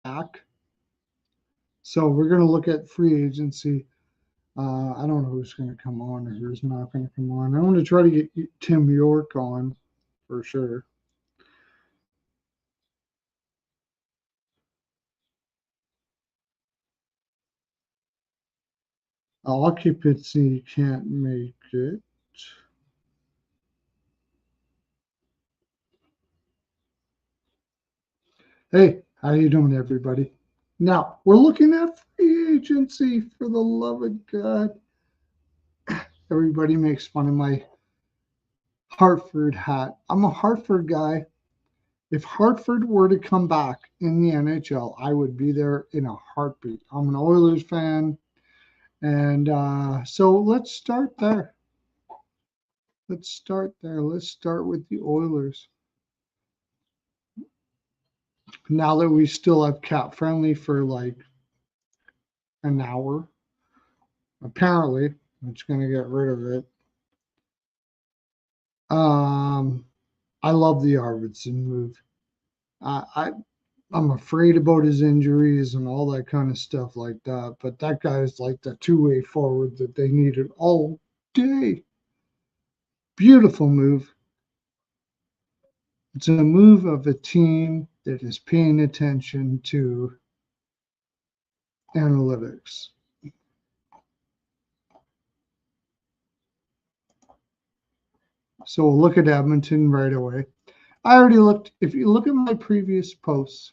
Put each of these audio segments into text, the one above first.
back. So we're going to look at free agency. I don't know who's going to come on or who's not going to come on. I want to try to get Tim York on for sure. Occupancy can't make it. Hey, how you doing, everybody? Now we're looking at free agency. For the love of God, everybody makes fun of my Hartford hat. I'm a Hartford guy. If Hartford were to come back in the NHL, I would be there in a heartbeat. I'm an Oilers fan, and so let's start there. Let's start there. Let's start with the Oilers. Now that we still have cap friendly for like an hour, apparently, it's going to get rid of it. Um, I love the Arvidsson move. I I'm afraid about his injuries and all that kind of stuff like that. But that guy is like the two-way forward that they needed all day. Beautiful move. It's a move of a team that is paying attention to analytics. So we'll look at Edmonton right away. I already looked. If you look at my previous posts,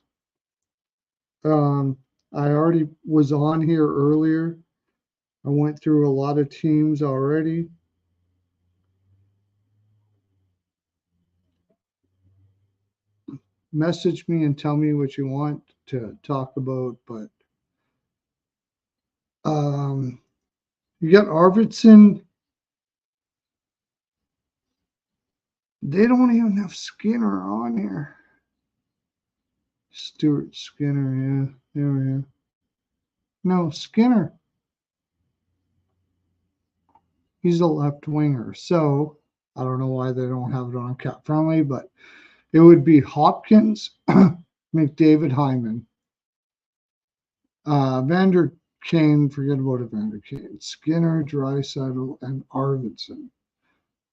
um, I already was on here earlier. I went through a lot of teams already. Message me and tell me what you want to talk about. But you got Arvidsson. They don't even have Skinner on here. Stuart Skinner, yeah, there we are. No, Skinner. He's a left winger. So I don't know why they don't have it on cap friendly, but it would be Hopkins, McDavid, Hyman, Vander Kane. Forget about Vander Kane. Skinner, Draisaitl, and Arvidsson.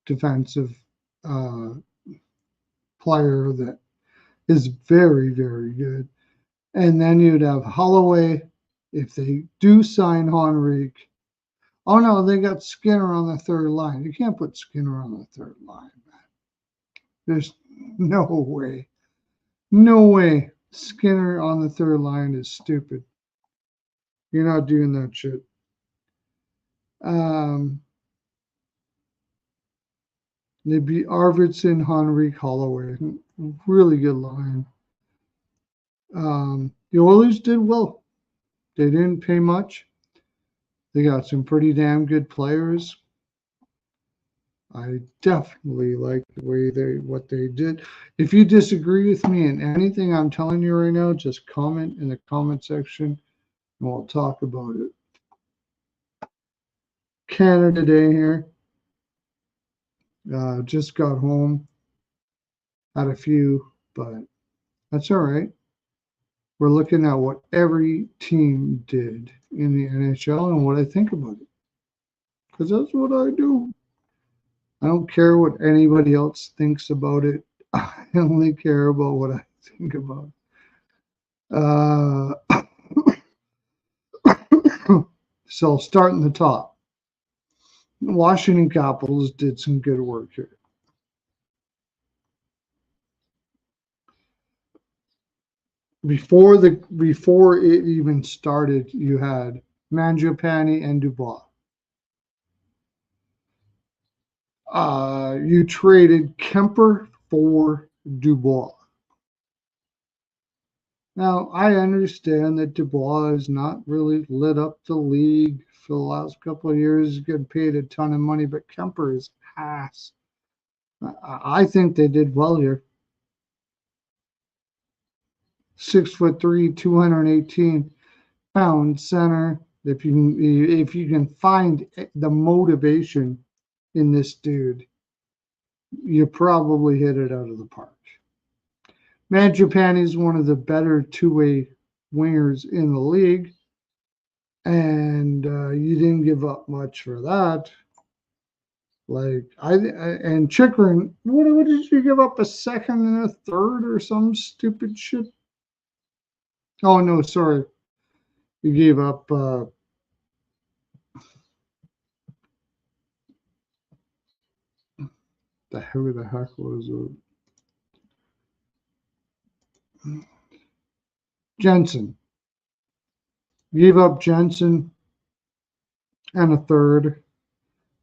Defensive uh, player that is very, very good. And then you'd have Holloway if they do sign Henrique. Oh no, they got Skinner on the third line. You can't put Skinner on the third line, man. There's no way. No way. Skinner on the third line is stupid. You're not doing that shit. Um, They'd be Arvidsson, Henrique, Holloway. Really good line. The Oilers did well. They didn't pay much. They got some pretty damn good players. I definitely like the way what they did. If you disagree with me in anything I'm telling you right now, just comment in the comment section and we'll talk about it. Canada Day here. Just got home. Had a few, but that's all right. We're looking at what every team did in the NHL and what I think about it. Because that's what I do. I don't care what anybody else thinks about it. I only care about what I think about it. So starting the top. Washington Capitals did some good work here. Before it even started, you had Mangiapane and Dubois. You traded Kemper for Dubois. Now, I understand that Dubois has not really lit up the league for the last couple of years. He's getting paid a ton of money, but Kemper is ass. I think they did well here. 6'3", 218-pound center. If you can find the motivation in this dude, you probably hit it out of the park. Mangiapane is one of the better two-way wingers in the league, and you didn't give up much for that. Like and Chikrin, what did you give up, a second and a third or some stupid shit? Oh no, sorry, you gave up. Who the heck was it? Jensen. Gave up Jensen and a third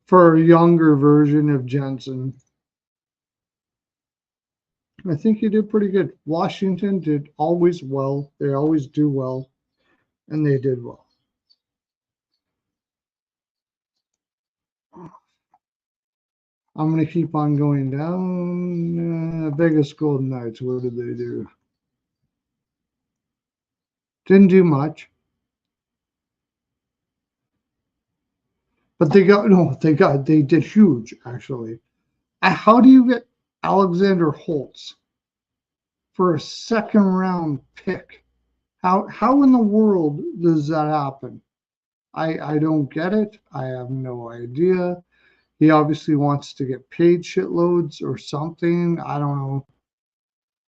for a younger version of Jensen. I think you did pretty good. Washington did always well. They always do well, and they did well. I'm going to keep on going down. Vegas Golden Knights, what did they do? Didn't do much. But they did huge, actually. How do you get Alexander Holtz for a second round pick? How in the world does that happen? I don't get it. I have no idea. He obviously wants to get paid shitloads or something. I don't know.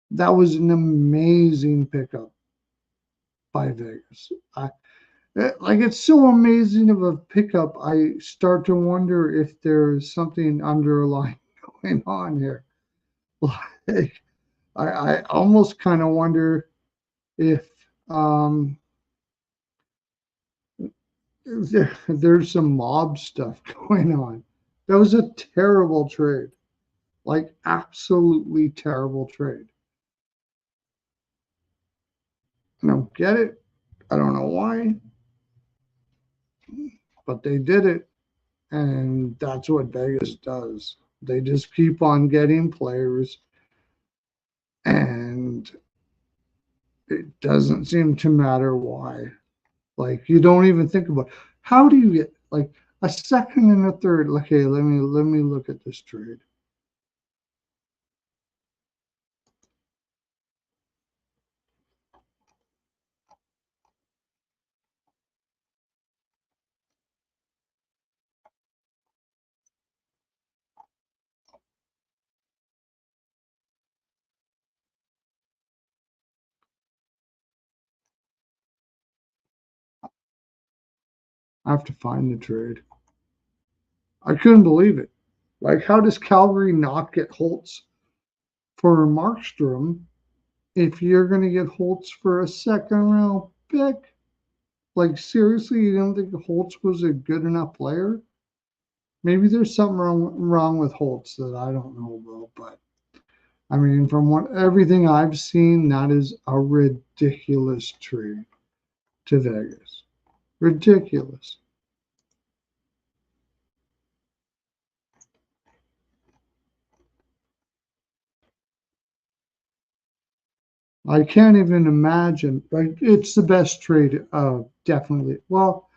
That was an amazing pickup by Vegas. It's so amazing of a pickup. I start to wonder if there's something underlying going on here. Like, I almost kind of wonder if there's some mob stuff going on. That was a terrible trade, like absolutely terrible trade. I don't get it. I don't know why, but they did it, and that's what Vegas does. They just keep on getting players, and it doesn't seem to matter why. Like, you don't even think about how do you get like a second and a third. Okay, let me look at this trade. I have to find the trade. I couldn't believe it. Like, how does Calgary not get Holtz for Markstrom if you're going to get Holtz for a second round pick? Like, seriously, you don't think Holtz was a good enough player? Maybe there's something wrong with Holtz that I don't know about, but I mean, from everything I've seen, that is a ridiculous trade to Vegas. Ridiculous. I can't even imagine. Like, it's the best trade, definitely. Well,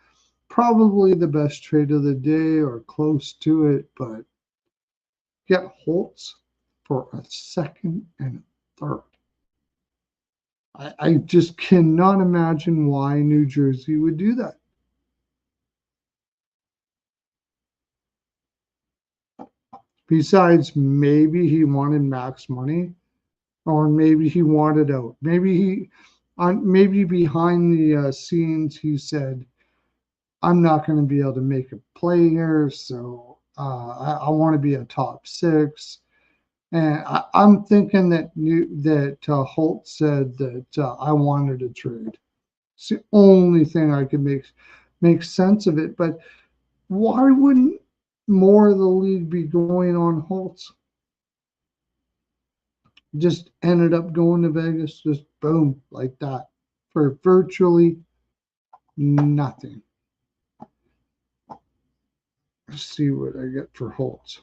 probably the best trade of the day or close to it, but get Holtz for a second and a third. I just cannot imagine why New Jersey would do that. Besides, maybe he wanted max money, or maybe he wanted out. Maybe behind the scenes, he said, I'm not going to be able to make a play here, so I want to be a top six. And I'm thinking that Holt said that I wanted a trade. It's the only thing I could make sense of it. But why wouldn't more of the league be going on Holtz? Just ended up going to Vegas, just boom, like that, for virtually nothing. Let's see what I get for Holtz.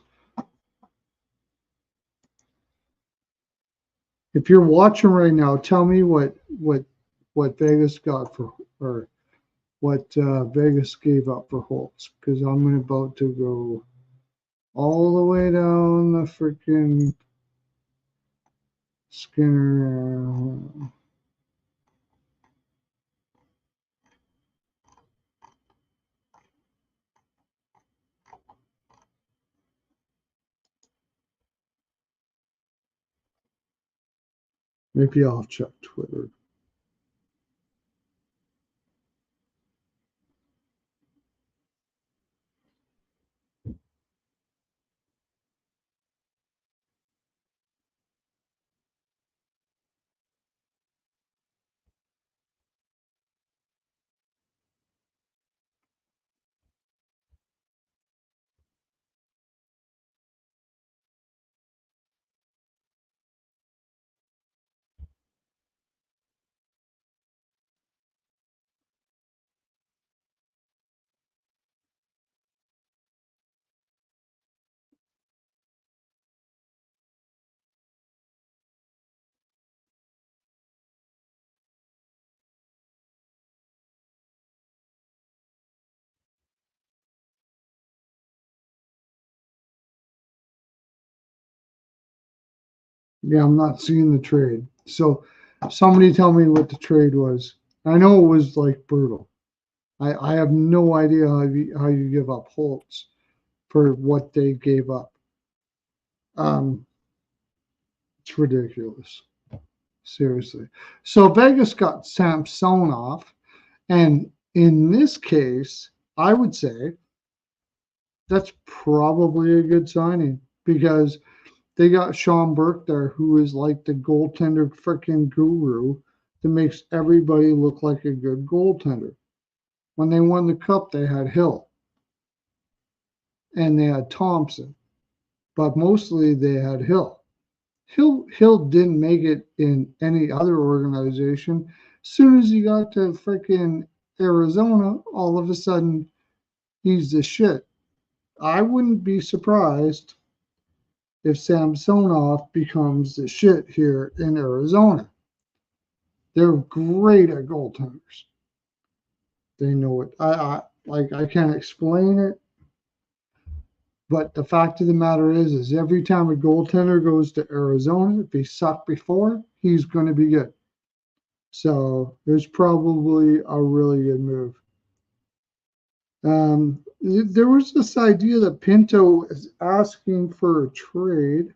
If you're watching right now, tell me what Vegas got for, or what Vegas gave up for Holtz, because I'm about to go all the way down the freaking Skinner. Maybe I'll check Twitter. Yeah, I'm not seeing the trade. So somebody tell me what the trade was. I know it was like brutal. I have no idea how you give up Holtz for what they gave up. Um, it's ridiculous. Seriously. So Vegas got Samsonov, and in this case, I would say that's probably a good signing because they got Sean Burke there, who is like the goaltender freaking guru that makes everybody look like a good goaltender. When they won the cup, they had Hill and they had Thompson, but mostly they had Hill. Hill didn't make it in any other organization. As soon as he got to freaking Arizona, all of a sudden he's the shit. I wouldn't be surprised if Samsonov becomes the shit here in Arizona. They're great at goaltenders. They know it. I can't explain it, but the fact of the matter is every time a goaltender goes to Arizona, if he sucked before, he's going to be good. So there's probably a really good move. There was this idea that Pinto is asking for a trade.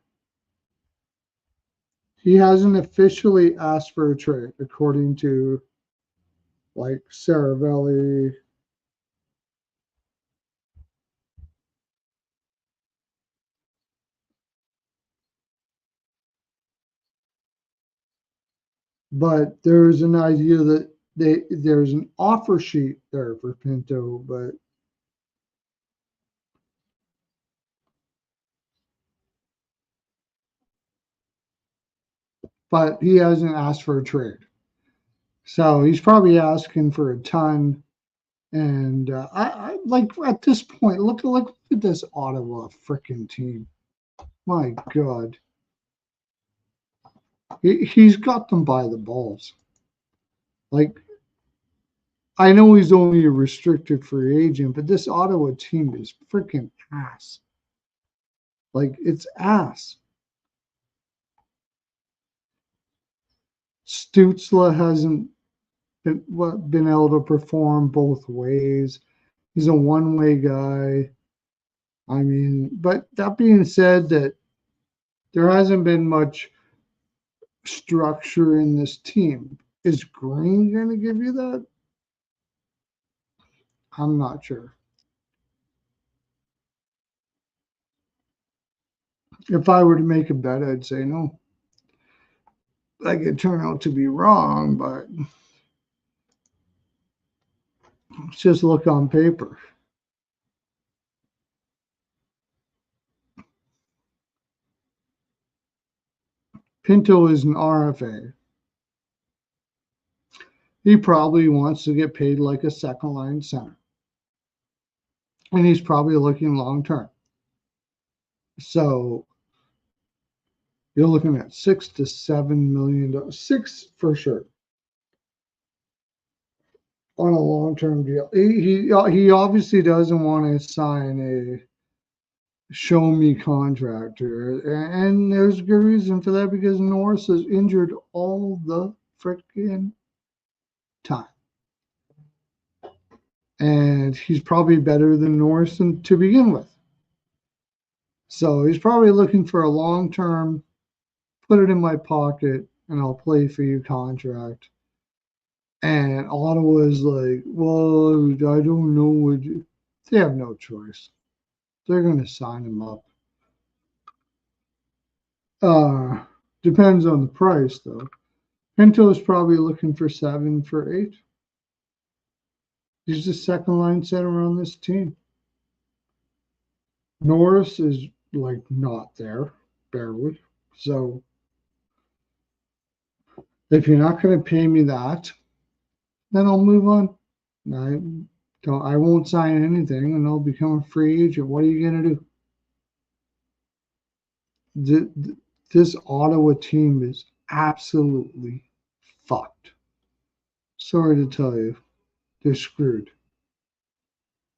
He hasn't officially asked for a trade, according to like Saravelli. But there's an idea that there's an offer sheet there for Pinto, but he hasn't asked for a trade. So he's probably asking for a ton. And I like at this point, look at this Ottawa freaking team. My God, he's got them by the balls. Like I know he's only a restricted free agent, but this Ottawa team is freaking ass. Like it's ass. Stutzla hasn't been able to perform both ways. He's a one-way guy. I mean, but that being said, that there hasn't been much structure in this team. Is Green going to give you that? I'm not sure. If I were to make a bet, I'd say no. That could turn out to be wrong, but let's just look on paper. Pinto is an RFA. He probably wants to get paid like a second line center. And he's probably looking long term. So you're looking at $6 to $7 million, six for sure, on a long term deal. He obviously doesn't want to sign a show me contract here, and there's a good reason for that because Norris is injured all the freaking time. And he's probably better than Norris to begin with. So he's probably looking for a long term, put it in my pocket, and I'll play for you contract. And Ottawa's like, well, I don't know what they have no choice. They're going to sign him up. Uh, Depends on the price, though. Pinto's probably looking for 7 for 8. He's the second line center on this team. Norris is like not there, barely. So if you're not going to pay me that, then I'll move on. I won't sign anything, and I'll become a free agent. What are you going to do? This Ottawa team is absolutely fucked. Sorry to tell you, they're screwed.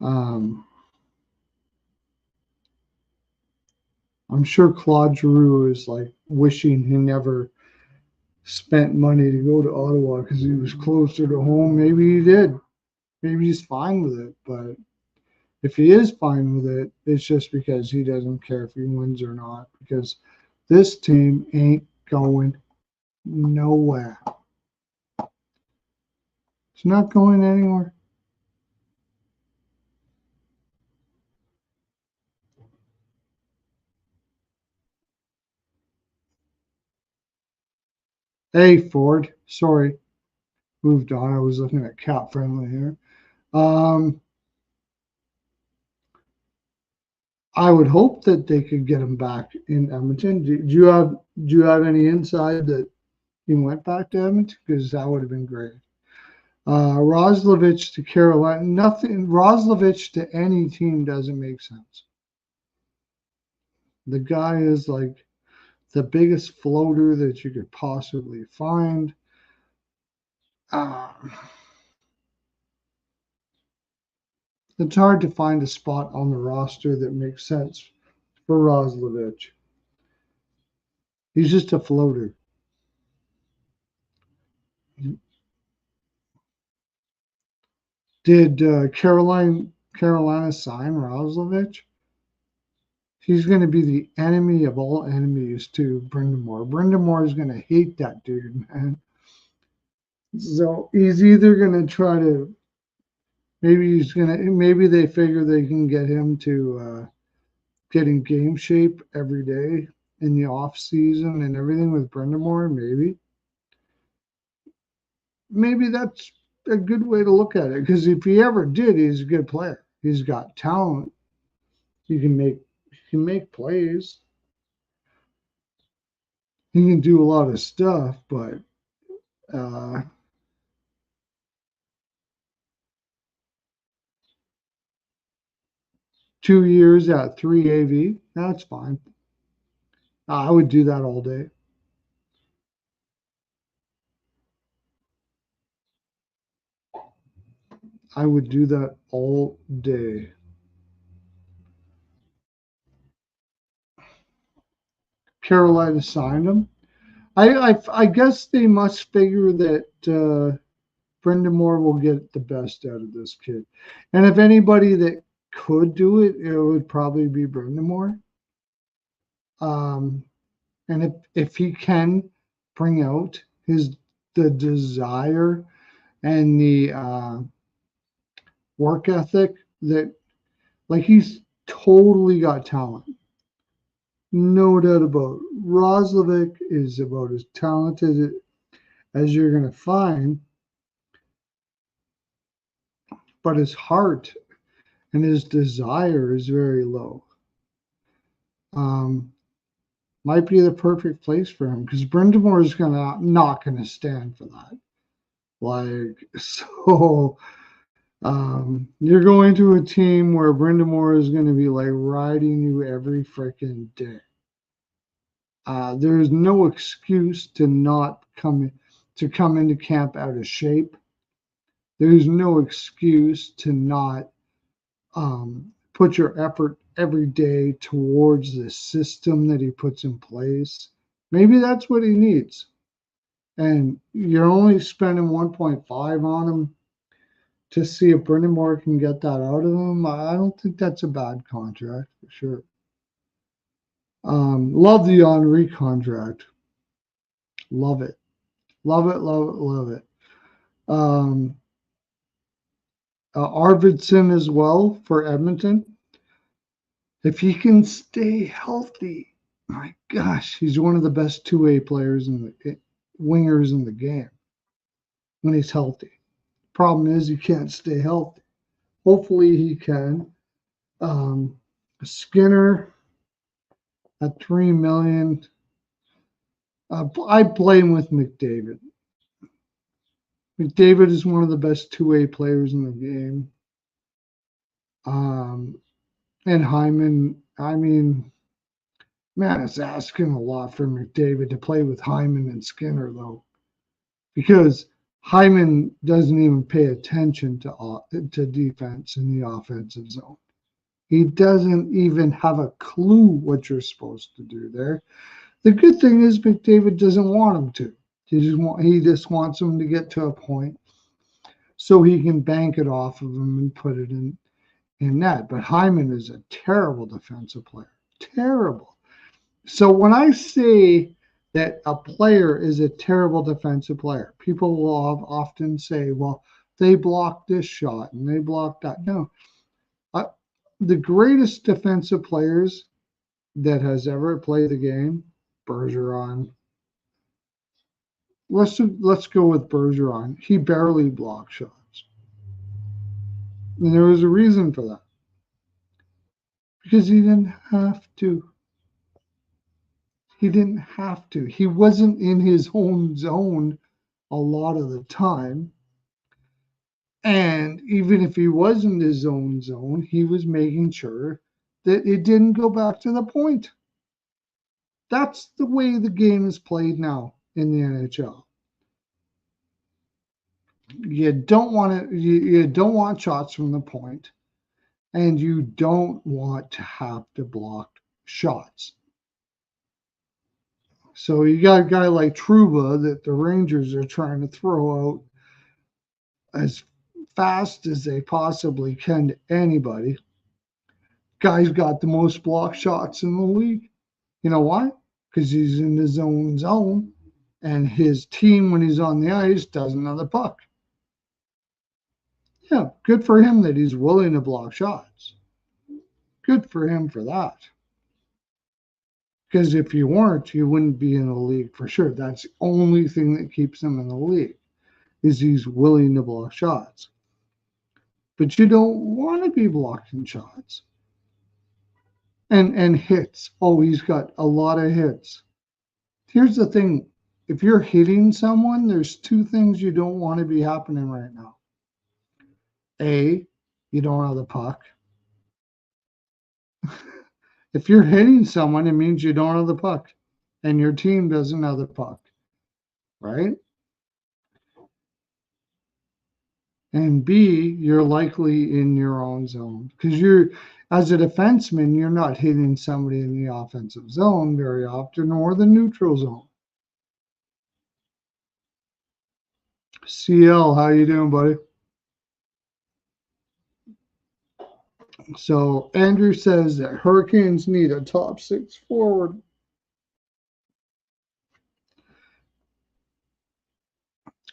Um, I'm sure Claude Giroux is like wishing he never spent money to go to Ottawa because he was closer to home. Maybe he did. Maybe he's fine with it. But if he is fine with it, it's just because he doesn't care if he wins or not. Because this team ain't going nowhere. It's not going anywhere. Hey, Ford. Sorry. Moved on. I was looking at Cap Friendly here. I would hope that they could get him back in Edmonton. Do you have any inside that he went back to Edmonton? Because that would have been great. Roslovich to Carolina. Nothing. Roslovich to any team doesn't make sense. The guy is like the biggest floater that you could possibly find. It's hard to find a spot on the roster that makes sense for Roslovich. He's just a floater. Did Carolina sign Roslovich? He's going to be the enemy of all enemies to Brindamore. Brindamore is going to hate that dude, man. So he's either going to try to, maybe they figure they can get him to get in game shape every day in the off season and everything with Brindamore. Maybe that's a good way to look at it, because if he ever did, he's a good player. He's got talent. He can make plays. He can do a lot of stuff, but uh, 2 years at 3 AV, that's fine. I would do that all day. I would do that all day. Carolina signed him. I guess they must figure that Brendan Moore will get the best out of this kid. And if anybody that could do it, it would probably be Brendan Moore. And if he can bring out the desire and the work ethic, that like he's totally got talent. No doubt about it. Roslovic is about as talented as you're going to find, but his heart and his desire is very low. Might be the perfect place for him, because Brindamore is not gonna stand for that. Like, so you're going to a team where Brindamore is going to be like riding you every freaking day. There's no excuse to not come into camp out of shape. There's no excuse to not put your effort every day towards the system that he puts in place. Maybe that's what he needs. And you're only spending 1.5 on him to see if Brindamore can get that out of him. I don't think that's a bad contract for sure. Love the Henri contract. Love it. Love it, love it, love it. Um, Arvidsson as well for Edmonton. If he can stay healthy, my gosh, he's one of the best two-way players in the wingers in the game when he's healthy. Problem is he can't stay healthy. Hopefully he can. Um, Skinner at $3 million. I play him with McDavid. McDavid is one of the best two-way players in the game. And Hyman, I mean, man, it's asking a lot for McDavid to play with Hyman and Skinner, though, because Hyman doesn't even pay attention to defense in the offensive zone. He doesn't even have a clue what you're supposed to do there. The good thing is McDavid doesn't want him to. He just wants him to get to a point so he can bank it off of him and put it in net. But Hyman is a terrible defensive player. Terrible. So when I say that a player is a terrible defensive player, people will often say, well, they blocked this shot and they blocked that. No. The greatest defensive players that has ever played the game, Bergeron. Let's go with Bergeron. He barely blocked shots. And there was a reason for that. Because he didn't have to. He didn't have to. He wasn't in his own zone a lot of the time. And even if he was in his own zone, he was making sure that it didn't go back to the point. That's the way the game is played now in the NHL. You don't want shots from the point, and you don't want to have to block shots. So you got a guy like Trouba that the Rangers are trying to throw out as fast as they possibly can to anybody. Guy's got the most blocked shots in the league. You know why? Because he's in his own zone, and his team, when he's on the ice, doesn't have the puck. Yeah, good for him that he's willing to block shots. Good for him for that. Because if you weren't, you wouldn't be in the league for sure. That's the only thing that keeps him in the league, is he's willing to block shots. But you don't want to be blocking shots. And hits. Oh, he's got a lot of hits. Here's the thing. If you're hitting someone, there's two things you don't want to be happening right now. A, you don't have the puck. If you're hitting someone, it means you don't have the puck, and your team doesn't have the puck, right? And B, you're likely in your own zone, because as a defenseman, you're not hitting somebody in the offensive zone very often, or the neutral zone. CL, how you doing, buddy? So Andrew says that Hurricanes need a top six forward.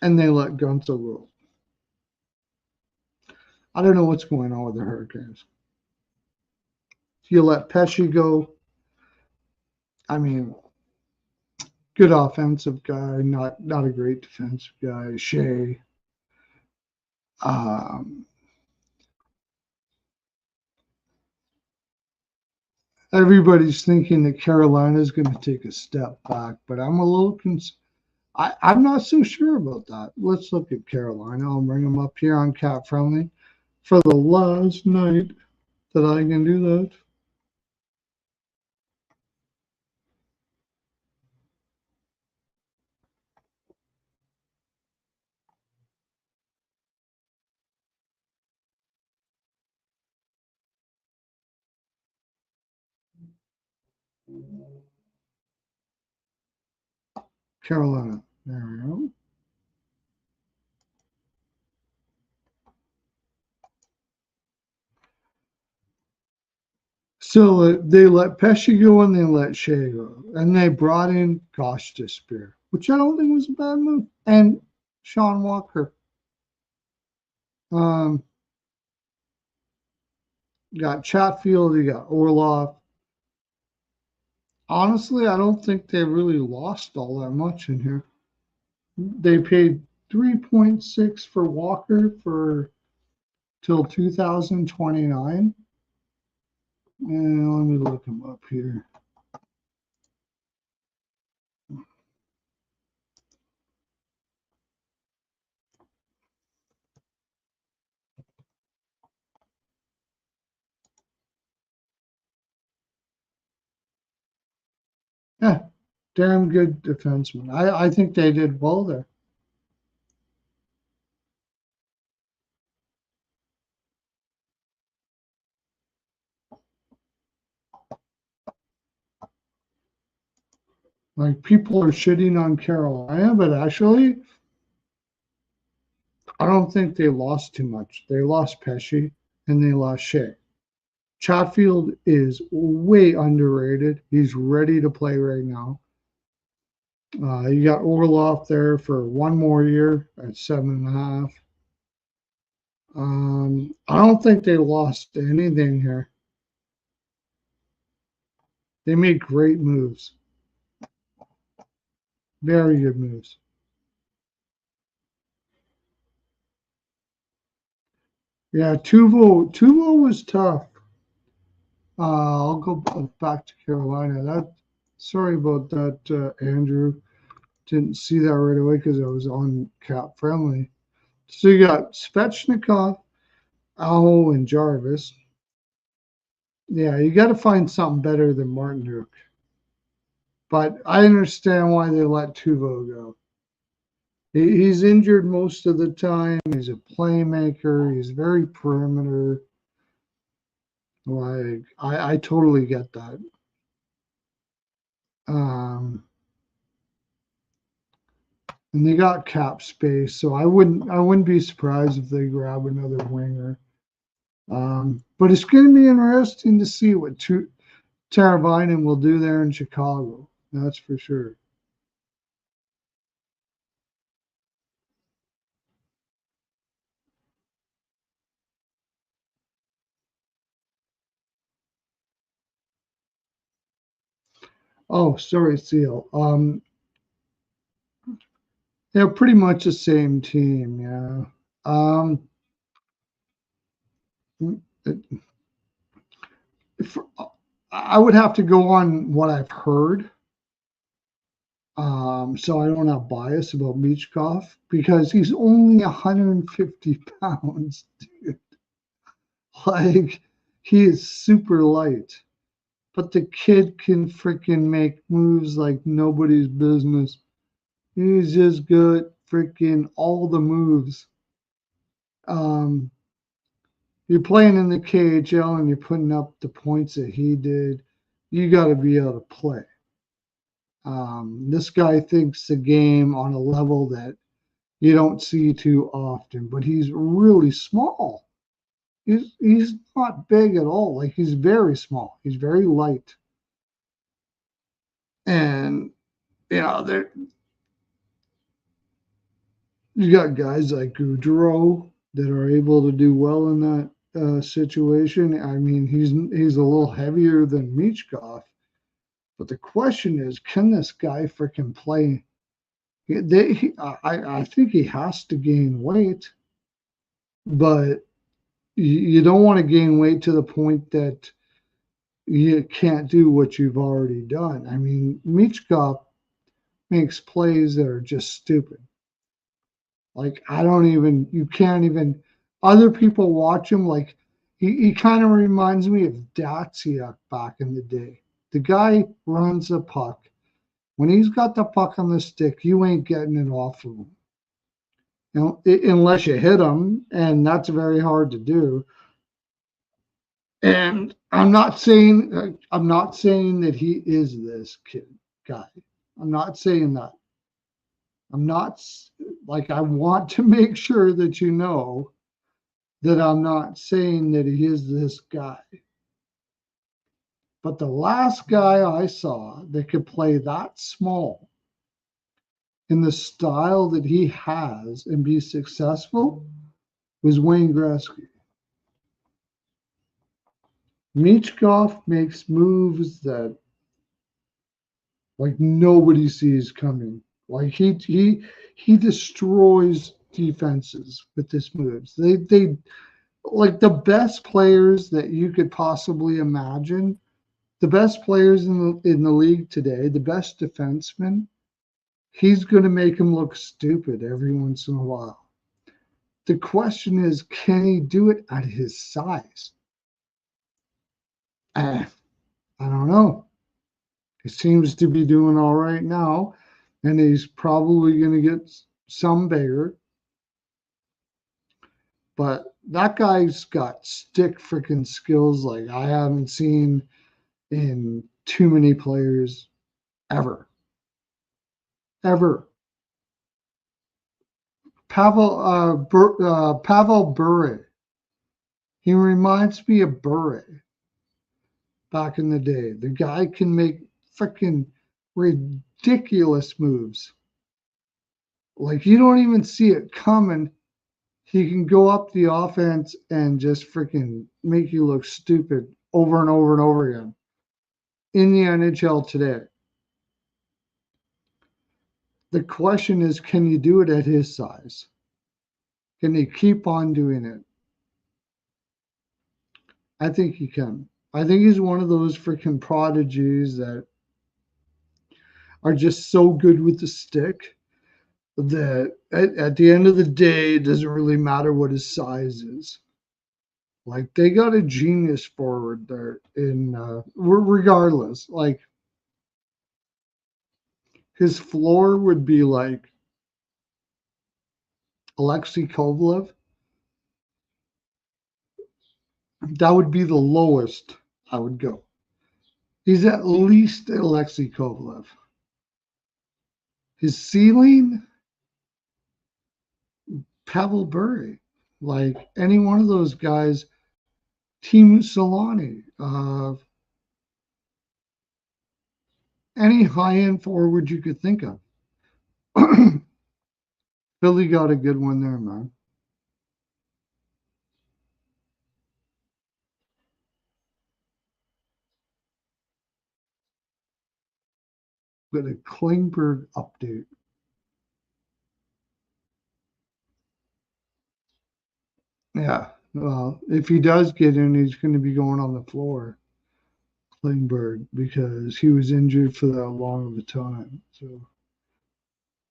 And they let Gunther go. I don't know what's going on with the Hurricanes. You let Pesce go. I mean, good offensive guy, not a great defensive guy. Shea. Everybody's thinking that Carolina is going to take a step back, but I'm a little concerned. I'm not so sure about that. Let's look at Carolina. I'll bring them up here on Cap Friendly for the last night that I can do that. Carolina. There we go. So they let Pesce go and they let Shea go. And they brought in Gostisbehere. which I don't think was a bad move. And Sean Walker. You got Chatfield, you got Orlov. Honestly, I don't think they really lost all that much in here. They paid 3.6 for Walker for till 2029. And let me look him up here. Yeah, damn good defenseman. I think they did well there. Like people are shitting on Carolina, but actually, I don't think they lost too much. They lost Pesci and they lost Shea. Chatfield is way underrated. He's ready to play right now. You got Orlov there for one more year at 7.5. I don't think they lost anything here. They made great moves. Very good moves. Yeah, Tuvo was tough. I'll go back to Carolina. Sorry about that, Andrew. Didn't see that right away because I was on cap friendly. So you got Svechnikov, Aho, and Jarvis. Yeah, you got to find something better than Martin. But I understand why they let Tuvo go. He's injured most of the time. He's a playmaker. He's very perimeter. Like I totally get that. Um, and they got cap space, so I wouldn't be surprised if they grab another winger. But it's going to be interesting to see what Teravainen will do there in Chicago. That's for sure. Oh, sorry, Seal. They're pretty much the same team, yeah. Um, if, I would have to go on what I've heard. So I don't have bias about Michkov because he's only 150 pounds, dude. Like, he is super light. But the kid can freaking make moves like nobody's business. He's just good freaking all the moves. Um, you're playing in the KHL and you're putting up the points that he did. You got to be able to play. This guy thinks the game on a level that you don't see too often, but he's really small. He's not big at all. Like he's very small. He's very light. And there you got guys like Goudreau that are able to do well in that situation. I mean, he's a little heavier than Michkov, but the question is, can this guy freaking play? I think he has to gain weight, but you don't want to gain weight to the point that you can't do what you've already done. I mean, Michkov makes plays that are just stupid. Like you can't even. Other people watch him like he kind of reminds me of Datsuk back in the day. The guy runs the puck. When he's got the puck on the stick, you ain't getting it off of him. Unless you hit him, and that's very hard to do. And I'm not saying that he is this guy. I'm not saying that. I'm not like I want to make sure that you know that I'm not saying that he is this guy. But the last guy I saw that could play that small in the style that he has and be successful was Wayne Gretzky. Michkov makes moves that like nobody sees coming. Like he destroys defenses with his moves. They like the best players that you could possibly imagine. The best players in the league today, the best defensemen, he's going to make them look stupid every once in a while. The question is, can he do it at his size? I don't know. He seems to be doing all right now, and he's probably going to get some bigger. But that guy's got stick freaking skills like I haven't seen in too many players ever. Ever. Pavel Bure. He reminds me of Bure back in the day. The guy can make freaking ridiculous moves. Like you don't even see it coming. He can go up the offense and just freaking make you look stupid over and over and over again in the NHL today. The question is, can you do it at his size? Can he keep on doing it? I think he can. I think he's one of those freaking prodigies that are just so good with the stick that at the end of the day, it doesn't really matter what his size is. Like they got a genius forward there in regardless. Like his floor would be like Alexei Kovalev. That would be the lowest I would go. He's at least Alexei Kovalev. His ceiling, Pavel Bure. Like any one of those guys, Teemu Solani, any high-end forward you could think of. Philly got a good one there, man. Got a Klingberg update. Yeah, well, if he does get in, he's going to be going on the floor, Klingberg, because he was injured for that long of a time. So,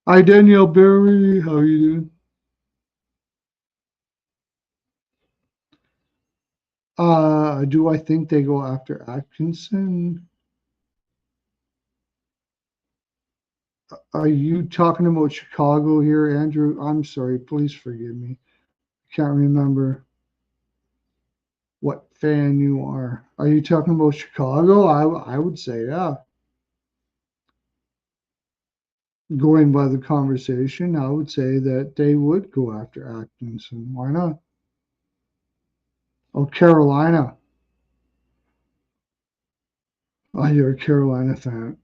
hi, Danielle Berry. How are you doing? Do I think they go after Atkinson? Are you talking about Chicago here, Andrew? I'm sorry. Please forgive me. I can't remember what fan you are. Are you talking about Chicago? I would say, yeah. Going by the conversation, I would say that they would go after Atkinson. Why not? Oh, Carolina. Oh, you're a Carolina fan.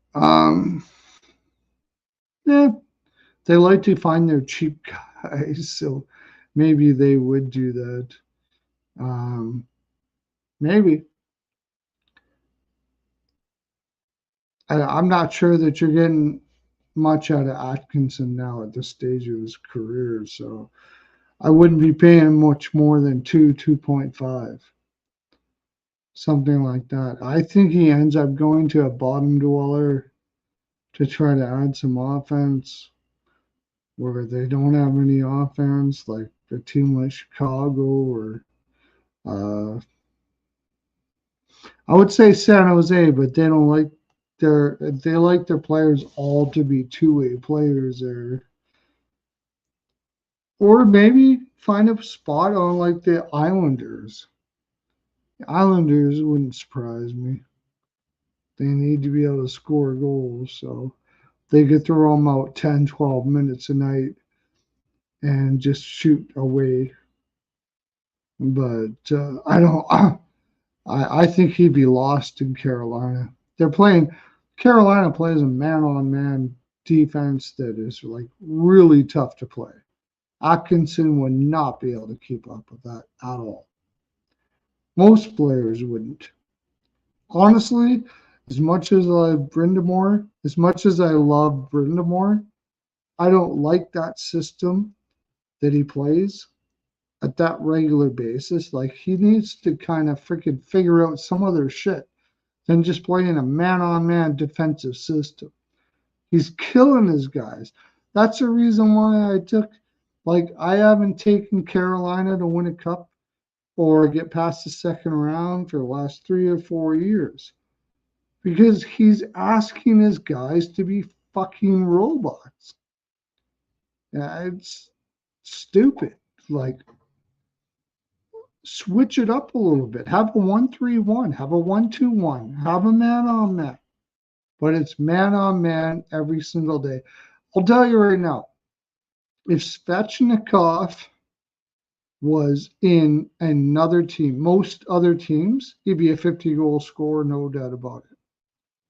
Yeah, they like to find their cheap guys, so maybe they would do that. Maybe. I'm not sure that you're getting much out of Atkinson now at this stage of his career, so I wouldn't be paying much more than 2.5, something like that. I think he ends up going to a bottom dweller to try to add some offense where they don't have any offense, like a team like Chicago or I would say San Jose, but they don't like they like their players all to be two-way players, or maybe find a spot on like the Islanders. The Islanders wouldn't surprise me. They need to be able to score goals, so they could throw them out 10, 12 minutes a night and just shoot away. But I don't. I think he'd be lost in Carolina. Carolina plays a man-on-man defense that is like really tough to play. Atkinson would not be able to keep up with that at all. Most players wouldn't. Honestly, as much as I love Brindamore, I don't like that system that he plays at that regular basis. Like he needs to kind of freaking figure out some other shit than just playing a man-on-man defensive system. He's killing his guys. That's the reason why I haven't taken Carolina to win a cup or get past the second round for the last 3 or 4 years. Because he's asking his guys to be fucking robots. Yeah, it's stupid. Like, switch it up a little bit. Have a 1-3-1, have a 1-2-1, have a man on man. But it's man on man every single day. I'll tell you right now, if Svechnikov was in another team, most other teams, he'd be a 50-goal scorer, no doubt about it.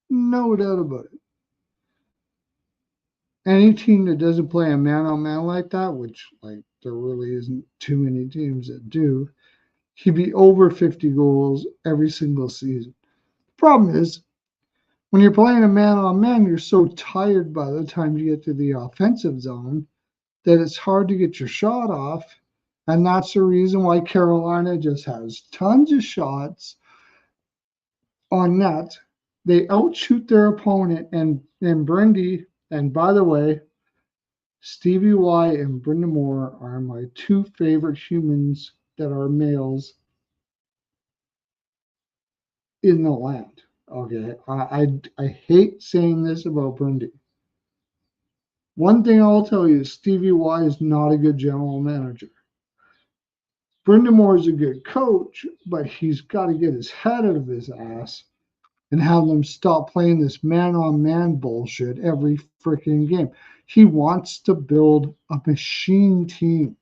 No doubt about it. Any team that doesn't play a man-on-man like that, which like there really isn't too many teams that do, he'd be over 50 goals every single season. The problem is, when you're playing a man-on-man, you're so tired by the time you get to the offensive zone that it's hard to get your shot off. And that's the reason why Carolina just has tons of shots on net. They outshoot their opponent, and Brindy, and by the way, Stevie Y and Brenda Moore are my two favorite humans that are males in the land. Okay, I hate saying this about Brindy. One thing I'll tell you is Stevie Y is not a good general manager. Brenda Moore is a good coach, but he's got to get his head out of his ass and have them stop playing this man-on-man bullshit every freaking game. He wants to build a machine team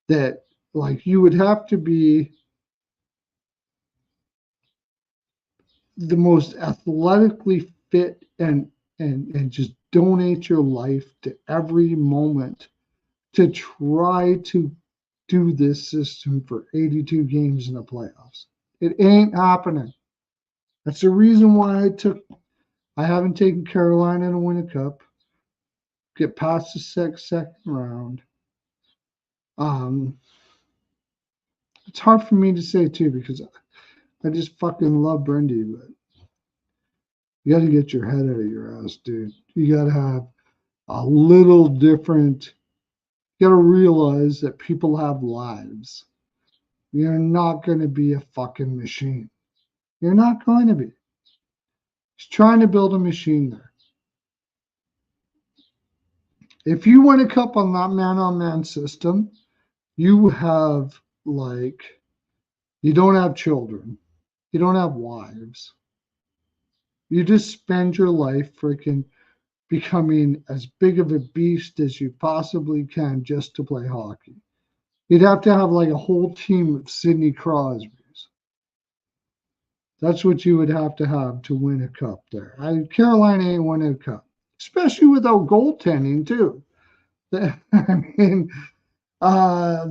that, like, you would have to be the most athletically fit and just donate your life to every moment to try to do this system for 82 games in the playoffs. It ain't happening. That's the reason why I haven't taken Carolina to win a cup, get past the second round. It's hard for me to say too because I just fucking love Brindy, but you got to get your head out of your ass, dude. You got to have a little different. You got to realize that people have lives. You're not going to be a fucking machine. You're not going to be. He's trying to build a machine there. If you win a cup on that man-on-man system, you have, like, you don't have children. You don't have wives. You just spend your life freaking becoming as big of a beast as you possibly can just to play hockey. You'd have to have like a whole team of Sidney Crosbys. That's what you would have to win a cup there. Carolina ain't winning a cup, especially without goaltending too. I mean,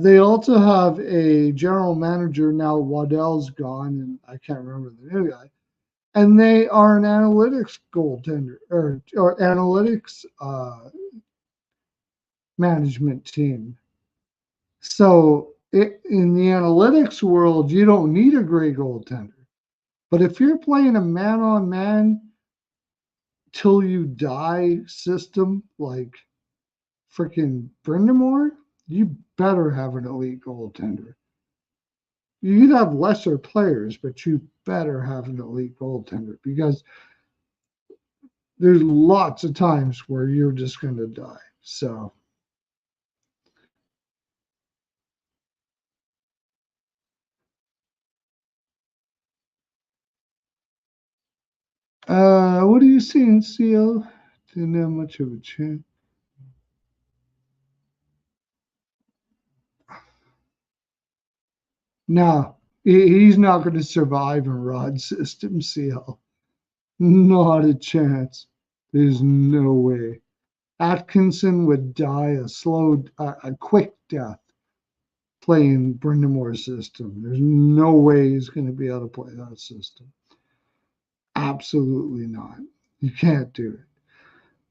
they also have a general manager now. Waddell's gone, and I can't remember the new guy. And they are an analytics goaltender or analytics management team. So in the analytics world, you don't need a great goaltender. But if you're playing a man-on-man till you die system like freaking Brindamore, you better have an elite goaltender. You'd have lesser players, but you better have an elite goaltender because there's lots of times where you're just going to die. So, what are you seeing, CL? Didn't have much of a chance. No, he's not going to survive in Rod's system, CL. Not a chance. There's no way. Atkinson would die a quick death playing Brindamore's system. There's no way he's going to be able to play that system. Absolutely not. You can't do it.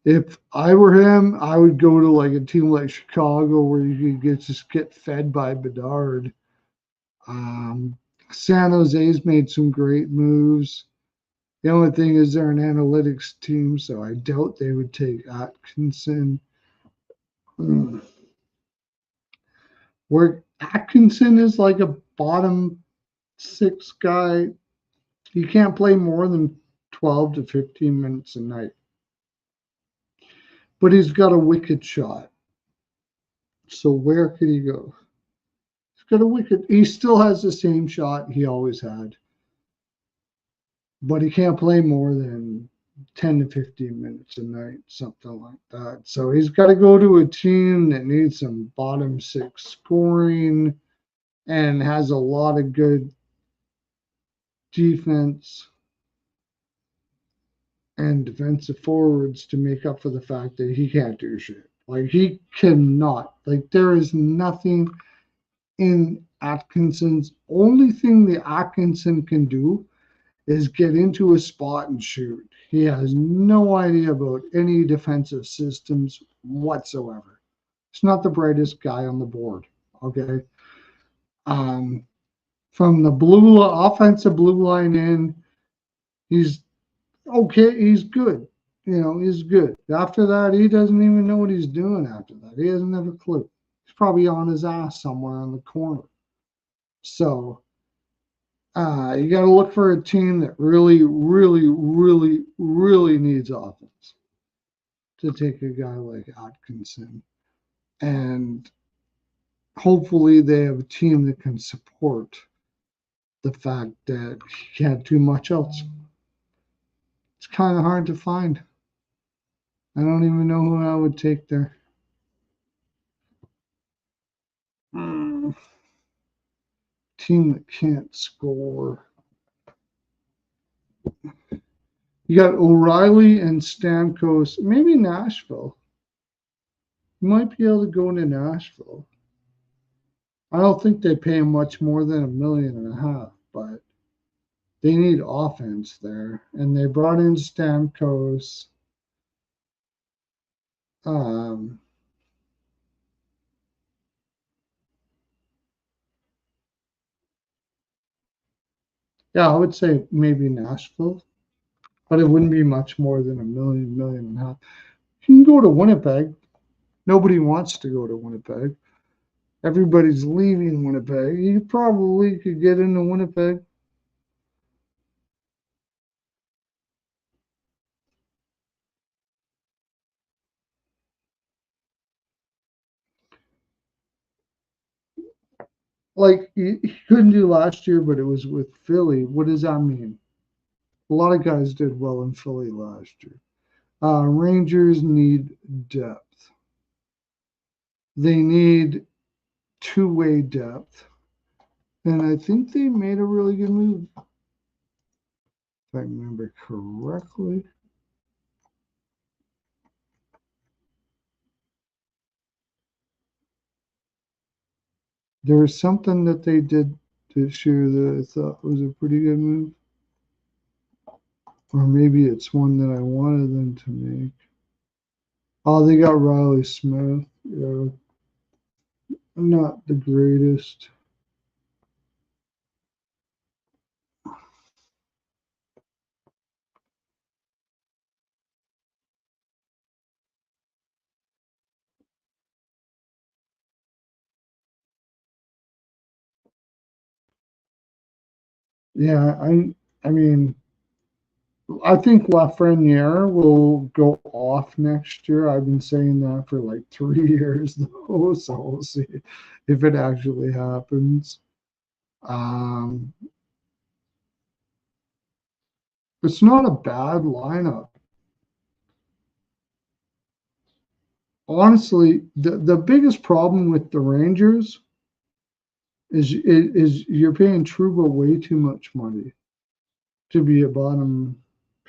If I were him, I would go to like a team like Chicago where you could just get fed by Bedard. San Jose's made some great moves. The only thing is they're an analytics team, so I doubt they would take Atkinson. Where Atkinson is like a bottom six guy, he can't play more than 12 to 15 minutes a night. But he's got a wicked shot. So where could he go? He's got a wicked. He still has the same shot he always had. But he can't play more than 10 to 15 minutes a night, something like that. So he's got to go to a team that needs some bottom six scoring and has a lot of good defense and defensive forwards to make up for the fact that he can't do shit. Like, he cannot. Like, there is nothing in Atkinson's. Only thing the Atkinson can do is get into a spot and shoot. He has no idea about any defensive systems whatsoever. He's not the brightest guy on the board. Okay. From the offensive blue line in, he's okay. He's good. He's good. After that, he doesn't even know what he's doing after that. He doesn't have a clue. He's probably on his ass somewhere on the corner. So, you got to look for a team that really, really, really, really needs offense to take a guy like Atkinson. And hopefully they have a team that can support the fact that he can't do much else. It's kind of hard to find. I don't even know who I would take there. Team that can't score. You got O'Reilly and Stamkos. Maybe Nashville. You might be able to go to Nashville. I don't think they pay much more than $1.5 million, but they need offense there. And they brought in Stamkos. Yeah, I would say maybe Nashville, but it wouldn't be much more than $1.5 million. You can go to Winnipeg. Nobody wants to go to Winnipeg. Everybody's leaving Winnipeg. You probably could get into Winnipeg. Like he couldn't do last year, but it was with Philly. What does that mean? A lot of guys did well in Philly last year. Rangers need depth. They need two-way depth. And I think they made a really good move. If I remember correctly. There was something that they did this year that I thought was a pretty good move. Or maybe it's one that I wanted them to make. Oh, they got Riley Smith. Yeah. Not the greatest. Yeah, I mean, I think Lafreniere will go off next year. I've been saying that for like 3 years, though, so we'll see if it actually happens. It's not a bad lineup. Honestly, the biggest problem with the Rangers is you're paying Trouba way too much money to be a bottom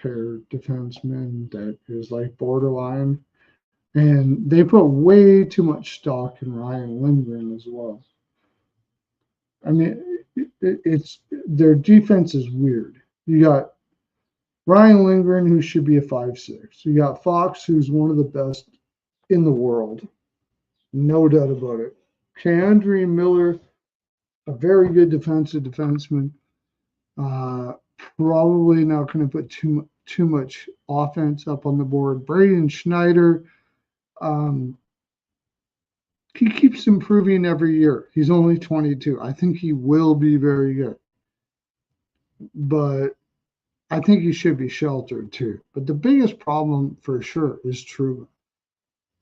pair defenseman that is like borderline. And they put way too much stock in Ryan Lindgren as well. I mean, it's their defense is weird. You got Ryan Lindgren, who should be a 5'6". You got Fox, who's one of the best in the world, no doubt about it. Keandre Miller, a very good defensive defenseman. Probably not going to put too much offense up on the board. Braden Schneider, he keeps improving every year. He's only 22. I think he will be very good. But I think he should be sheltered too. But the biggest problem for sure is Trouba.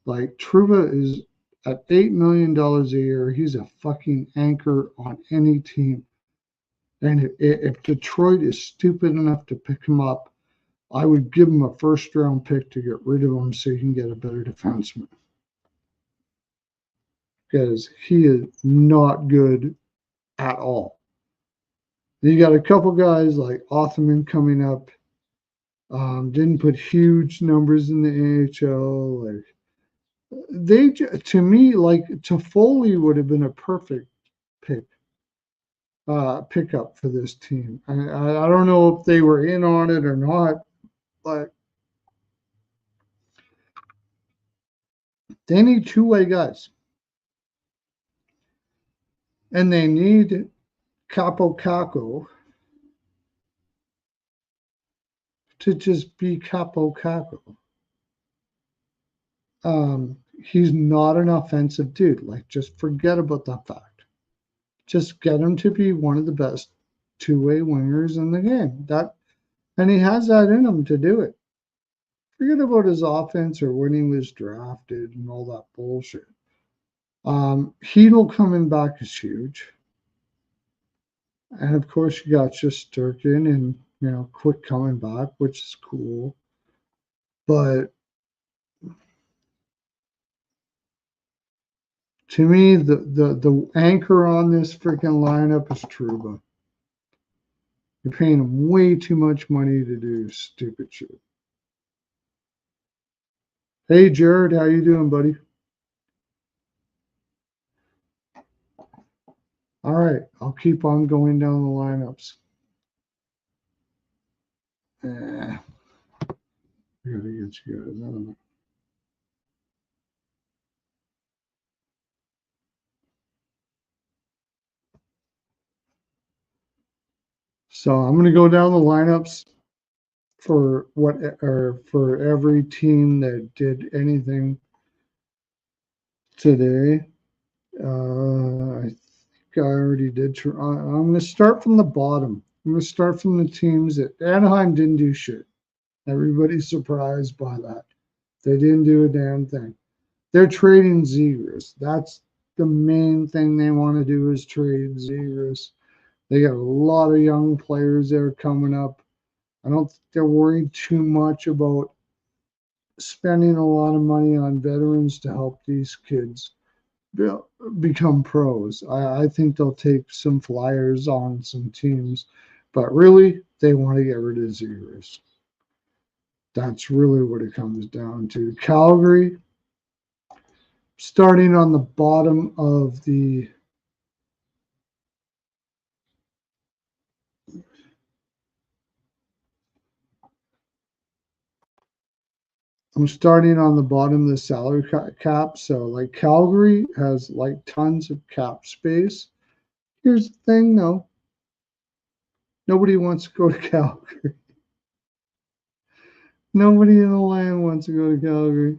Like Trouba is at $8 million a year. He's a fucking anchor on any team. And if Detroit is stupid enough to pick him up, I would give him a first-round pick to get rid of him so you can get a better defenseman. Because he is not good at all. You got a couple guys like Othman coming up. Didn't put huge numbers in the AHL. Like they, to me, like Toffoli would have been a perfect pickup for this team. I don't know if they were in on it or not, but they need two-way guys. And they need Capo Caco to just be Capo Caco. He's not an offensive dude. Like, just forget about that fact. Just get him to be one of the best two-way wingers in the game. And he has that in him to do it. Forget about his offense or when he was drafted and all that bullshit. Hedl coming back is huge. And of course, you got just Sturkin and, Quick coming back, which is cool. But to me, the anchor on this freaking lineup is Trouba. You're paying him way too much money to do stupid shit. Hey, Jared, how you doing, buddy? All right, I'll keep on going down the lineups. I gotta get you guys. I don't know. So I'm gonna go down the lineups for every team that did anything today. I think I already did. I'm going to start from the bottom. I'm going to start from the teams that Anaheim didn't do shit. Everybody's surprised by that. They didn't do a damn thing. They're trading Zegras. That's the main thing they want to do is trade Zegras. They got a lot of young players there coming up. I don't think they're worried too much about spending a lot of money on veterans to help these kids become pros. I think they'll take some flyers on some teams, but really they want to get rid of Zegras. That's really what it comes down to. Calgary, starting on the bottom of the I'm starting on the bottom of the salary cap. So like Calgary has like tons of cap space. Here's the thing though. Nobody wants to go to Calgary. Nobody in the land wants to go to Calgary.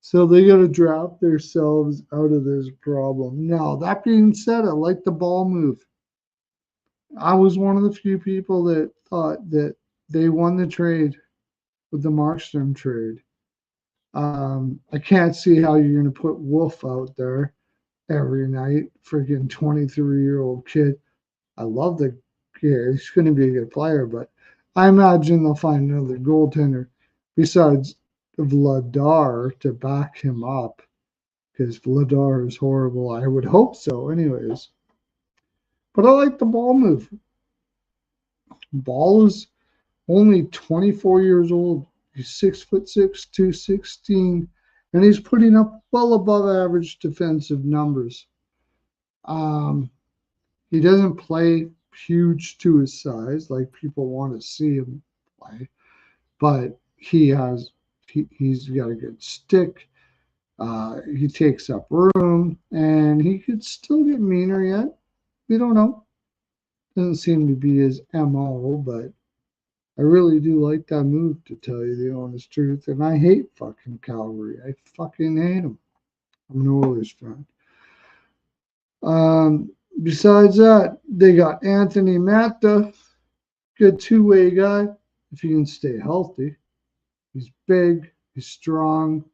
So they got to draft themselves out of this problem. Now, that being said, I like the ball move. I was one of the few people that thought that they won the trade with the Markstrom trade. I can't see how you're going to put Wolf out there every night, freaking 23-year-old kid. I love the kid. He's going to be a good player, but I imagine they'll find another goaltender besides Vladar to back him up because Vladar is horrible. I would hope so, anyways. But I like the ball move. Ball is only 24 years old. He's 6'6", 216, and he's putting up well above average defensive numbers. Um, he doesn't play huge to his size like people want to see him play, but he's got a good stick. He takes up room, and he could still get meaner yet. We don't know. Doesn't seem to be his MO, but I really do like that move, to tell you the honest truth. And I hate fucking Calgary. I fucking hate them. I'm an Oilers fan. Besides that, they got Anthony Mata, good two-way guy if he can stay healthy. He's big, he's strong,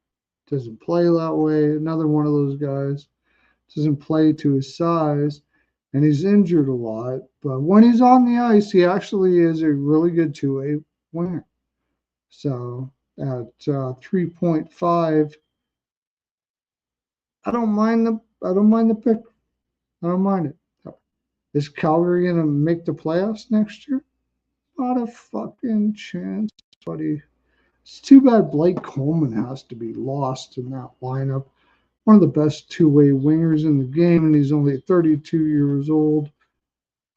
doesn't play that way. Another one of those guys. Doesn't play to his size, and he's injured a lot. But when he's on the ice, he actually is a really good two-way winger. So at 3.5, I don't mind the pick. I don't mind it. Is Calgary gonna make the playoffs next year? Not a fucking chance, buddy. It's too bad Blake Coleman has to be lost in that lineup. One of the best two-way wingers in the game, and he's only 32 years old.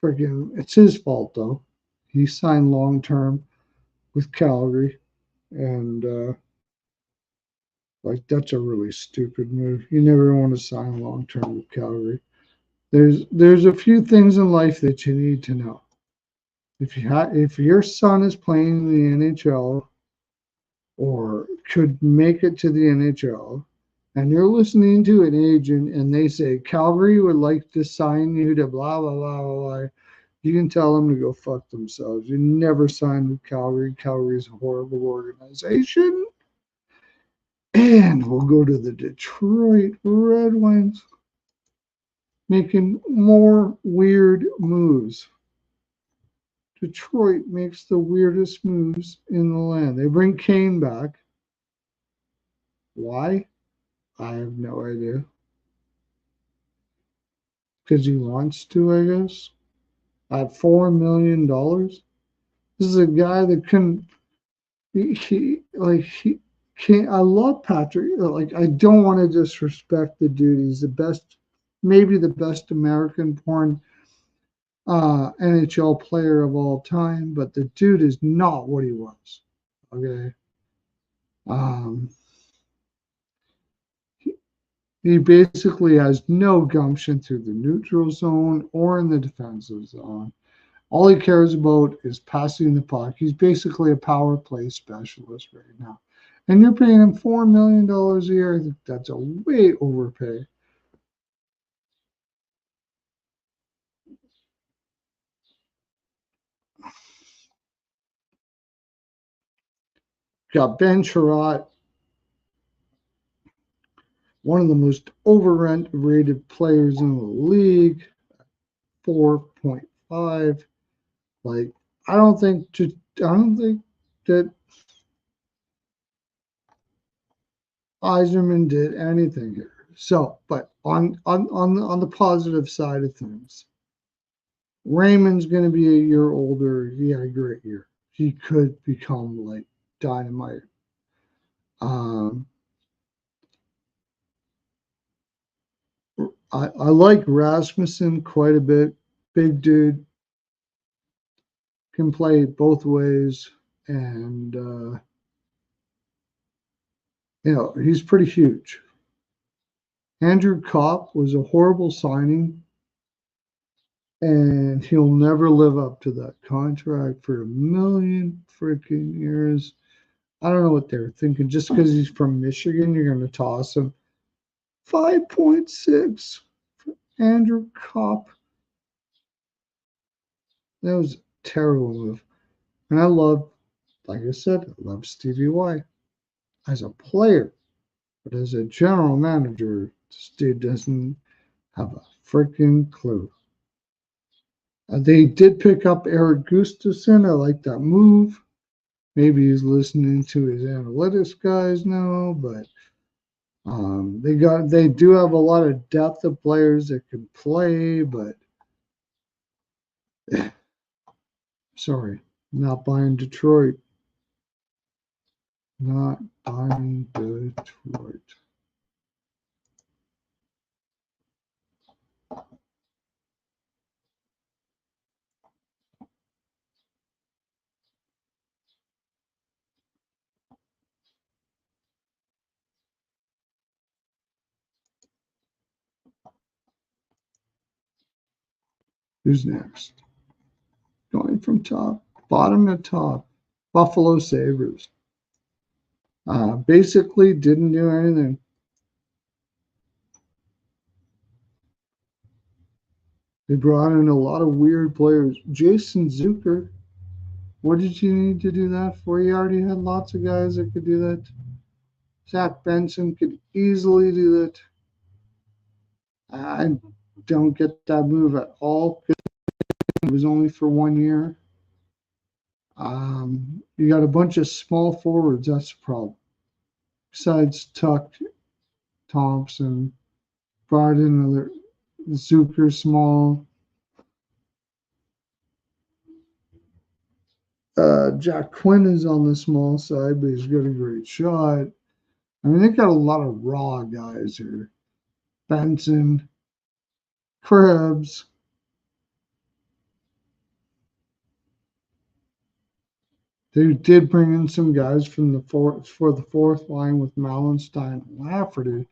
Freaking, it's his fault though. He signed long term with Calgary, and like that's a really stupid move. You never want to sign long term with Calgary. There's a few things in life that you need to know. If your son is playing in the NHL or could make it to the NHL, and you're listening to an agent and they say Calgary would like to sign you to blah blah blah blah blah, you can tell them to go fuck themselves. You never sign with Calgary. Calgary's a horrible organization. And we'll go to the Detroit Red Wings, making more weird moves. Detroit makes the weirdest moves in the land. They bring Kane back. Why? I have no idea. Because he wants to, I guess. At $4 million, this is a guy that can. He can't. I love Patrick. Like, I don't want to disrespect the dude. He's the best, maybe the best American-born NHL player of all time. But the dude is not what he was. Okay. Um, he basically has no gumption through the neutral zone or in the defensive zone. All he cares about is passing the puck. He's basically a power play specialist right now. And you're paying him $4 million a year. I think that's a way overpay. Got Ben Sherratt, one of the most overrated players in the league, 4.5. Like, I don't think that Eiserman did anything here. So, but on the positive side of things, Raymond's going to be a year older. He had a great year. He could become like dynamite. Um, I like Rasmussen quite a bit. Big dude, can play both ways, and he's pretty huge. Andrew Kopp was a horrible signing, and he'll never live up to that contract for a million freaking years. I don't know what they're thinking. Just because he's from Michigan, you're going to toss him. 5.6 for Andrew Kopp. That was a terrible move. And I love, like I said, I love Stevie Y as a player. But as a general manager, this dude doesn't have a freaking clue. They did pick up Eric Gustafson. I like that move. Maybe he's listening to his analytics guys now, but they do have a lot of depth of players that can play, but sorry. Not buying Detroit. Not buying Detroit. Who's next? Going from bottom to top. Buffalo Sabres. Basically didn't do anything. They brought in a lot of weird players. Jason Zucker. What did you need to do that for? You already had lots of guys that could do that. Zach Benson could easily do that. I don't get that move at all. It was only for 1 year. You got a bunch of small forwards. That's the problem. Besides Tuck, Thompson, brought in another Zucker small. Jack Quinn is on the small side, but he's got a great shot. I mean, they got a lot of raw guys here. Benson, Krebs. They did bring in some guys from the fourth line with Mallenstein and Lafferty,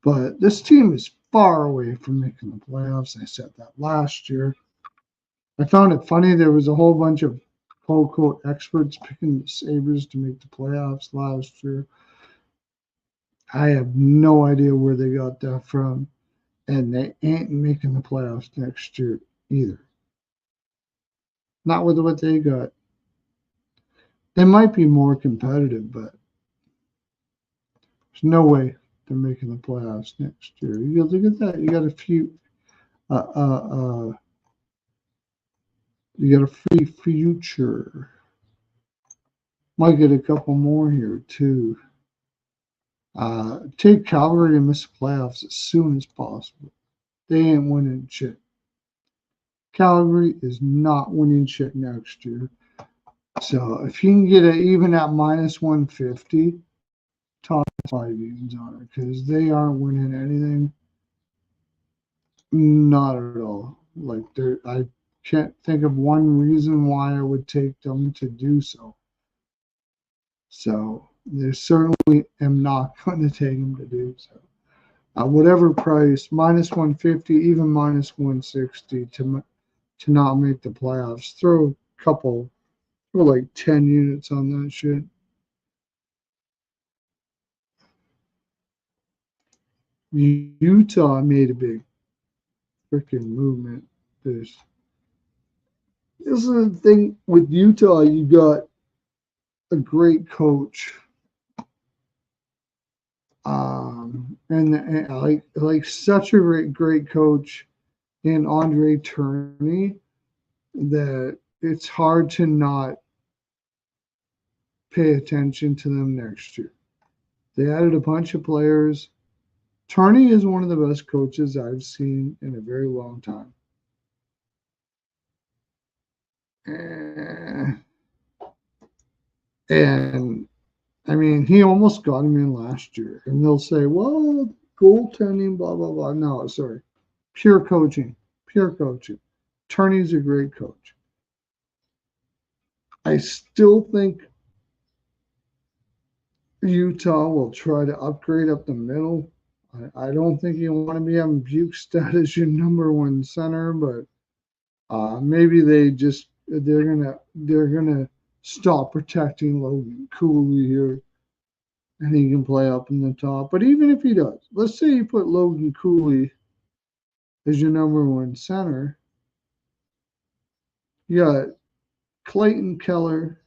but this team is far away from making the playoffs. I said that last year. I found it funny there was a whole bunch of quote unquote experts picking the Sabres to make the playoffs last year. I have no idea where they got that from, and they ain't making the playoffs next year either. Not with what they got. They might be more competitive, but there's no way they're making the playoffs next year. You look at that. You got a few. Uh, uh, uh, you got a free future. Might get a couple more here too. Take Calgary to miss the playoffs as soon as possible. They ain't winning shit. Calgary is not winning shit next year. So if you can get it even at minus 150, top 5 games on it because they aren't winning anything. Not at all. Like I can't think of one reason why I would take them to do so. So they certainly am not going to take them to do so. Whatever price, minus 150, even minus 160 to not make the playoffs. Throw a couple, throw like 10 units on that shit. Utah made a big freaking movement. This is the thing with Utah. You got a great coach, and like such a great coach in Andre Tourney that it's hard to not pay attention to them next year. They added a bunch of players. Tourney is one of the best coaches I've seen in a very long time. And I mean, he almost got him in last year. And they'll say, well, goaltending, blah, blah, blah. No, sorry. Pure coaching. Pure coaching. Tourney's a great coach. I still think Utah will try to upgrade up the middle. I don't think you want to be having Bukestad as your number one center, but maybe they're gonna stop protecting Logan Cooley here, and he can play up in the top. But even if he does, let's say you put Logan Cooley as your number one center, you got Clayton Keller,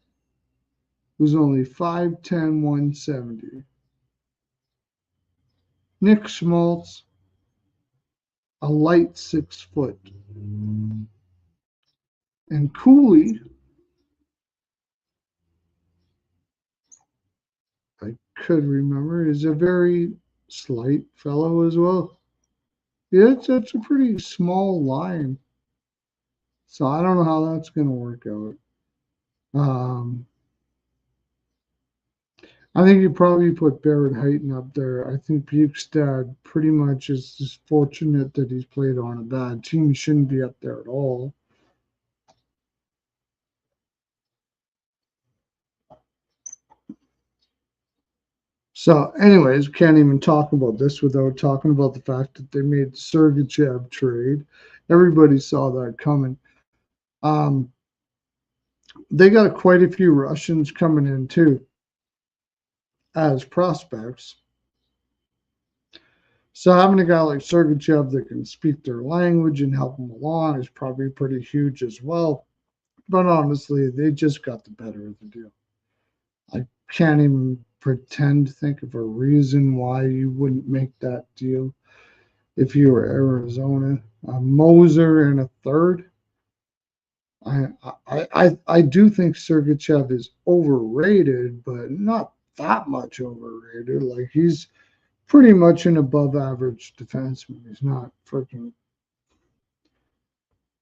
who's only 5'10", 170. Nick Schmaltz, a light 6 foot. And Cooley, I could remember, is a very slight fellow as well. Yeah, it's a pretty small line. So I don't know how that's going to work out. Um, I think you probably put Barrett Hayton up there. I think Bukestad pretty much is just fortunate that he's played on a bad team. He shouldn't be up there at all. So, anyways, can't even talk about this without talking about the fact that they made the Sergachev trade. Everybody saw that coming. Um, they got quite a few Russians coming in too as prospects. So having a guy like Sergachev that can speak their language and help them along is probably pretty huge as well. But honestly, they just got the better of the deal. I can't even pretend to think of a reason why you wouldn't make that deal if you were Arizona. Moser in a third. I do think Sergachev is overrated, but not that much overrated. Like he's pretty much an above average defenseman. He's not freaking.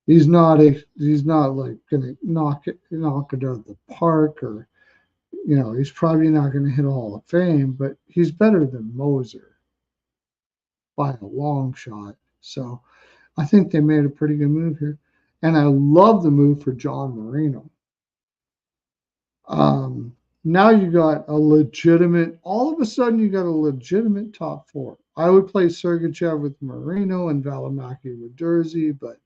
He's not like gonna knock it out of the park, or he's probably not gonna hit Hall of Fame, but he's better than Moser by a long shot. So I think they made a pretty good move here. And I love the move for John Marino. Now you got a legitimate, all of a sudden you got a legitimate top four. I would play Sergachev with Marino and Valimaki with Jersey, but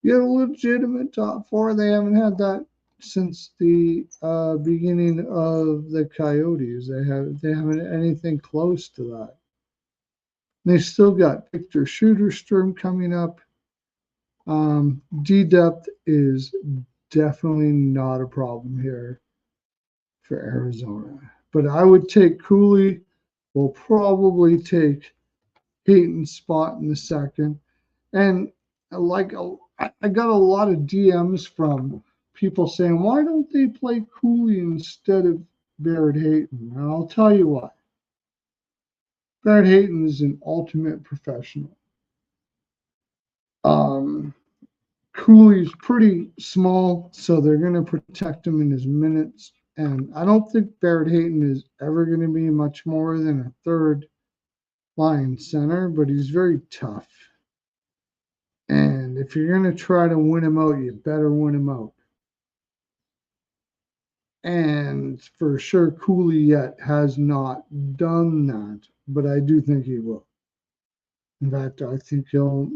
you have a legitimate top four. They haven't had that since the beginning of the Coyotes. They haven't anything close to that. They still got Victor Schusterstrom coming up. D depth is definitely not a problem here for Arizona. But I would take Cooley. We'll probably take Peyton's spot in the second. And like I got a lot of DMs from people saying, why don't they play Cooley instead of Barrett Hayton? And I'll tell you why. Barrett Hayton is an ultimate professional. Um, Cooley's pretty small, so they're going to protect him in his minutes. And I don't think Barrett Hayton is ever going to be much more than a third line center, but he's very tough. And if you're going to try to win him out, you better win him out. And for sure, Cooley yet has not done that, but I do think he will. In fact, I think he'll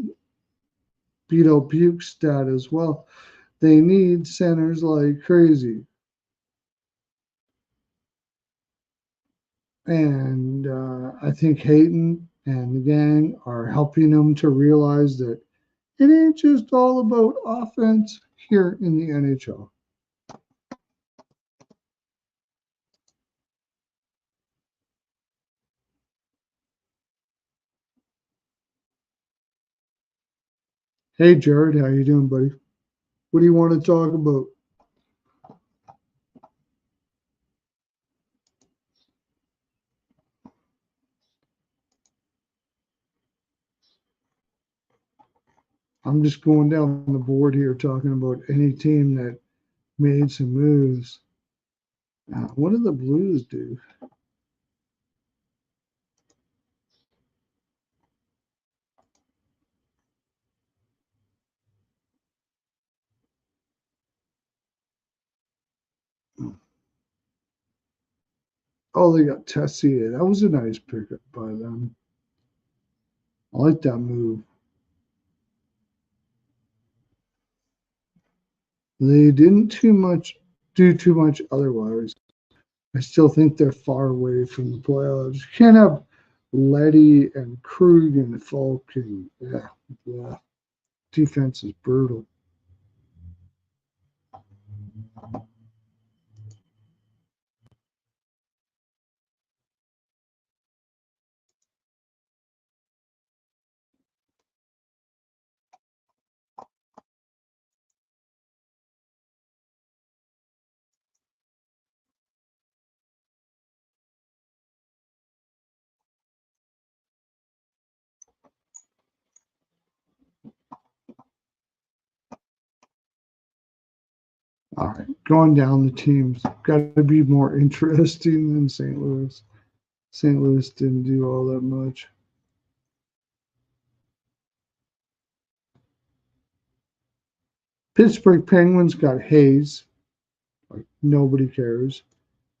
beat out Bukestad as well. They need centers like crazy. And I think Hayton and the gang are helping them to realize that it ain't just all about offense here in the NHL. Hey, Jared, how you doing, buddy? What do you want to talk about? I'm just going down the board here talking about any team that made some moves. What did the Blues do? Oh, they got Tessier. That was a nice pickup by them. I like that move. They didn't do too much otherwise. I still think they're far away from the playoffs. You can't have Letty and Krug and Falk and yeah. Defense is brutal. All right, going down the teams. Got to be more interesting than St. Louis. St. Louis didn't do all that much. Pittsburgh Penguins got Hayes. Like, nobody cares.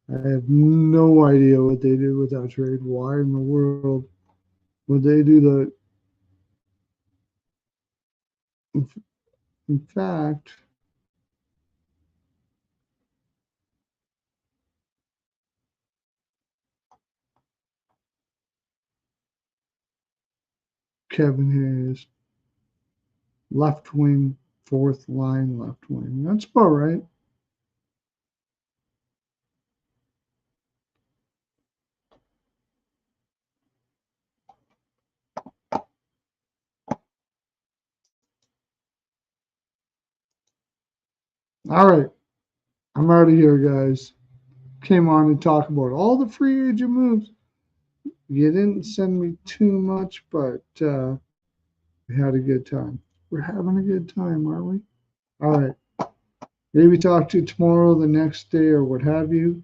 I have no idea what they did with that trade. Why in the world would they do that? In fact, Kevin Hayes, left wing, fourth line left wing. That's about right. All right, I'm out of here, guys. Came on to talk about all the free agent moves. You didn't send me too much, but we had a good time. We're having a good time, aren't we? All right. Maybe talk to you tomorrow, the next day, or what have you.